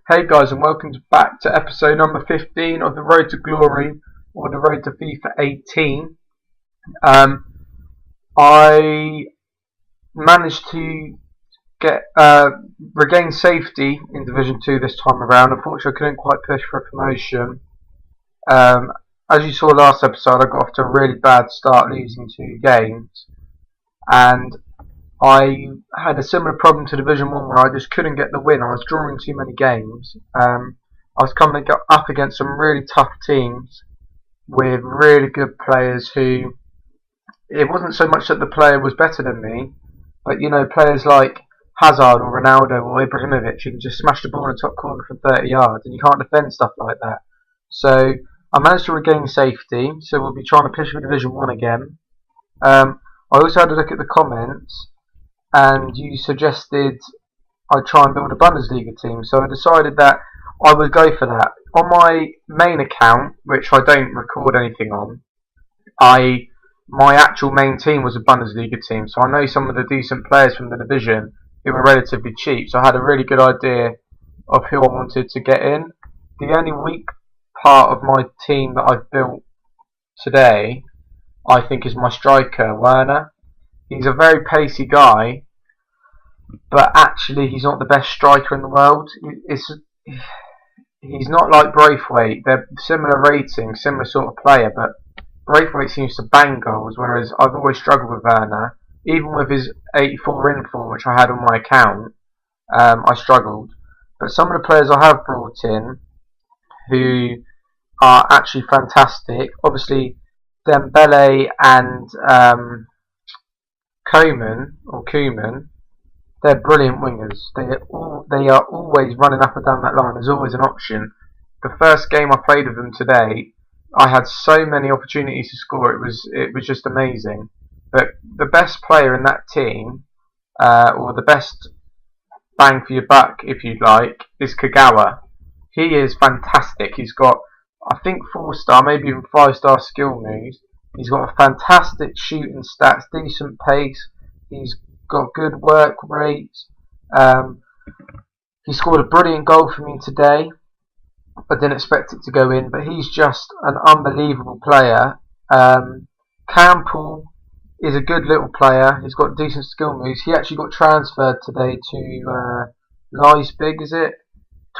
Hey guys, and welcome back to episode number 15 of the Road to Glory, or the Road to FIFA 18. I managed to get regain safety in Division 2 this time around. Unfortunately, I couldn't quite push for a promotion. As you saw last episode, I got off to a really bad start, losing 2 games, and I had a similar problem to Division 1 where I just couldn't get the win. I was drawing too many games. I was coming up against some really tough teams with really good players who, it wasn't so much that the player was better than me, but you know, players like Hazard or Ronaldo or Ibrahimovic, you can just smash the ball in the top corner from 30 yards and you can't defend stuff like that. So I managed to regain safety, so we'll be trying to push for Division 1 again. I also had a look at the comments, and you suggested I try and build a Bundesliga team, so I decided that I would go for that. On my main account, which I don't record anything on, my actual main team was a Bundesliga team, so I know some of the decent players from the division who were relatively cheap, so I had a really good idea of who I wanted to get in. The only weak part of my team that I've built today, I think, is my striker, Werner. He's a very pacey guy, but actually he's not the best striker in the world. He's not like Braithwaite. They're similar ratings, similar sort of player, but Braithwaite seems to bang goals, whereas I've always struggled with Werner. Even with his 84 in form, which I had on my account, I struggled. But some of the players I have brought in who are actually fantastic, obviously Dembele and Koeman, they're brilliant wingers. They are always running up and down that line. There's always an option. The first game I played with them today, I had so many opportunities to score. It was just amazing. But the best player in that team, or the best bang for your buck, if you'd like, is Kagawa. He is fantastic. He's got, I think, 4-star, maybe even 5-star skill moves. He's got a fantastic shooting stats, decent pace. He's got good work rate. He scored a brilliant goal for me today. I didn't expect it to go in, but he's just an unbelievable player. Campbell is a good little player. He's got decent skill moves. He actually got transferred today to Leipzig, is it?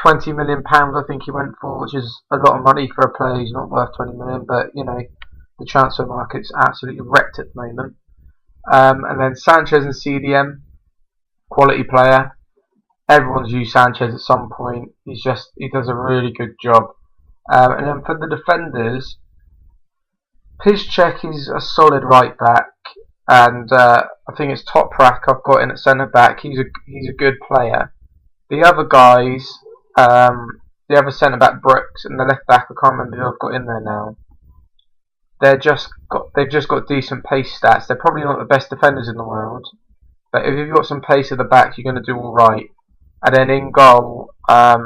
£20 million I think he went for, which is a lot of money for a player who's not worth 20 million, but you know, the transfer market's absolutely wrecked at the moment. And then Sanchez and CDM, quality player. Everyone's used Sanchez at some point. He does a really good job. And then for the defenders, FUTChamps is a solid right back, and I think it's Toprak I've got in at centre back. He's a good player. The other guys, the other centre back Brooks and the left back, I can't remember who I've got in there now. They've just got decent pace stats. They're probably not the best defenders in the world, but if you've got some pace at the back, you're going to do all right. And then in goal, I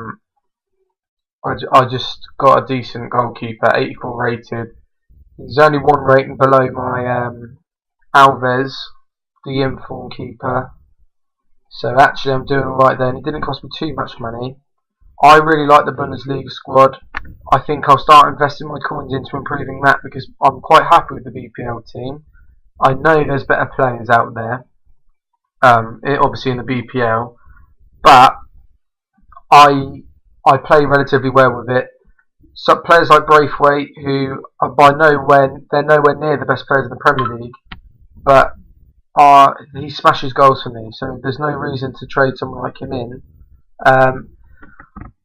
just got a decent goalkeeper, 84 rated. He's only 1 rating below my Alves, the inform keeper. So actually, I'm doing all right there. And it didn't cost me too much money. I really like the Bundesliga squad. I think I'll start investing my coins into improving that because I'm quite happy with the BPL team. I know there's better players out there, obviously in the BPL, but I play relatively well with it. Some players like Braithwaite, who are they're nowhere near the best players in the Premier League, but he smashes goals for me, so there's no reason to trade someone like him in.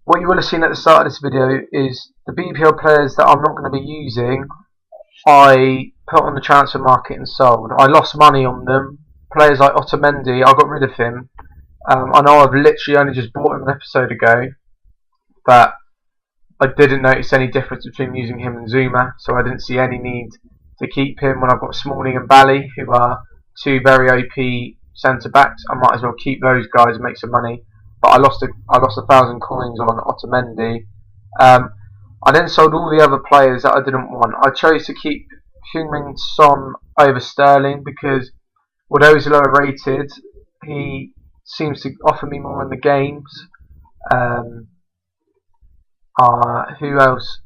What you will have seen at the start of this video is the BPL players that I'm not going to be using, I put on the transfer market and sold. I lost money on them. Players like Otamendi, I got rid of him. I know I've literally only just bought him an episode ago, but I didn't notice any difference between using him and Zuma, so I didn't see any need to keep him when I've got Smalling and Bally, who are 2 very OP centre backs. I might as well keep those guys and make some money. But I lost 1,000 coins on Otamendi. I then sold all the other players that I didn't want. I chose to keep Heung-min Son over Sterling because although he's lower rated, he seems to offer me more in the games. Who else?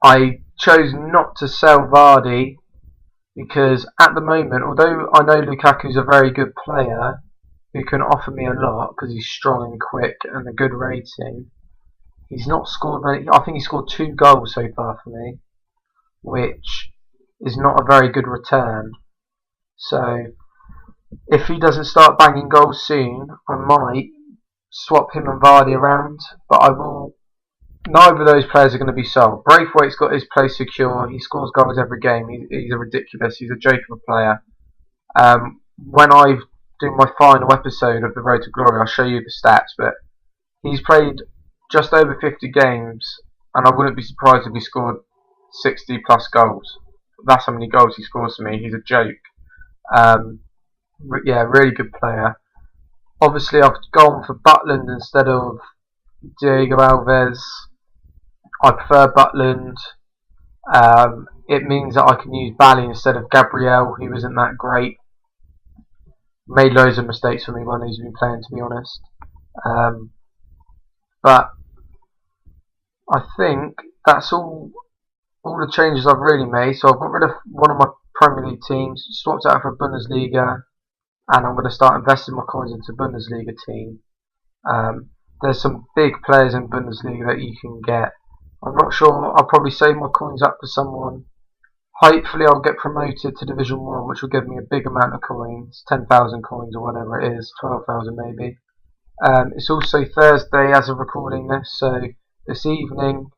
I chose not to sell Vardy because at the moment, although I know Lukaku's a very good player who can offer me a lot because he's strong and quick and a good rating, he's not scored many. I think he scored 2 goals so far for me, which is not a very good return. So if he doesn't start banging goals soon, I might swap him and Vardy around, but I will. Neither of those players are going to be sold. Braithwaite's got his place secure. He scores goals every game. He's a ridiculous. He's a joke of a player. When I do my final episode of the Road to Glory, I'll show you the stats. But he's played just over 50 games, and I wouldn't be surprised if he scored 60 plus goals. That's how many goals he scores for me. He's a joke. Yeah, really good player. Obviously, I've gone for Butland instead of Diego Alves. I prefer Butland. It means that I can use Bally instead of Gabriel, who isn't that great. Made loads of mistakes for me when he's been playing, to be honest. But I think that's all the changes I've really made. So I've got rid of one of my Premier League teams, swapped out for Bundesliga, and I'm going to start investing my coins into Bundesliga team. There's some big players in Bundesliga that you can get. I'm not sure. I'll probably save my coins up for someone. Hopefully I'll get promoted to Division 1, which will give me a big amount of coins, 10,000 coins or whatever it is, 12,000 maybe. It's also Thursday as of recording this, so this evening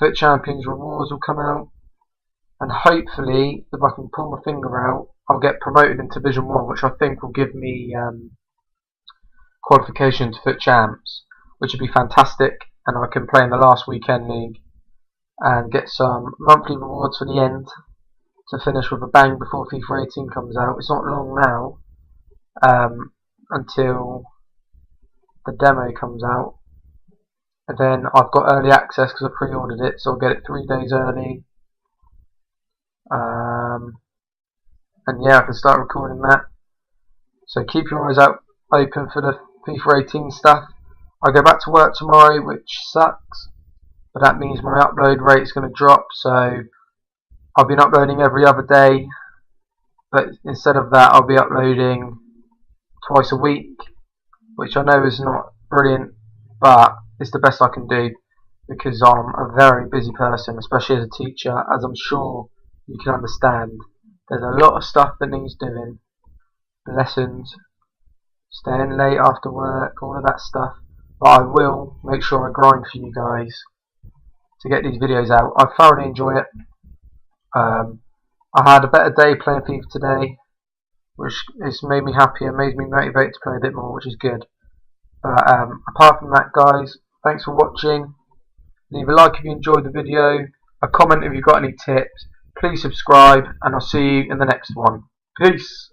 FUTChamps rewards will come out, and hopefully, if I can pull my finger out, I'll get promoted into Division 1, which I think will give me qualification to FUTChamps, which would be fantastic, and I can play in the last weekend league and get some monthly rewards for the end to finish with a bang before FIFA 18 comes out. It's not long now until the demo comes out, and then I've got early access because I pre-ordered it, so I'll get it 3 days early. And yeah, I can start recording that. So keep your eyes out open for the FIFA 18 stuff. I go back to work tomorrow, which sucks, but that means my upload rate is going to drop. So I've been uploading every other day, but instead of that I'll be uploading twice a week, which I know is not brilliant, but it's the best I can do because I'm a very busy person, especially as a teacher, as I'm sure you can understand. There's a lot of stuff that needs doing, lessons, staying late after work, all of that stuff, but I will make sure I grind for you guys to get these videos out. I thoroughly enjoy it. I had a better day playing FIFA today, which has made me happy and made me motivated to play a bit more, which is good. But apart from that, guys, thanks for watching. Leave a like if you enjoyed the video, a comment if you've got any tips. Please subscribe, and I'll see you in the next one. Peace!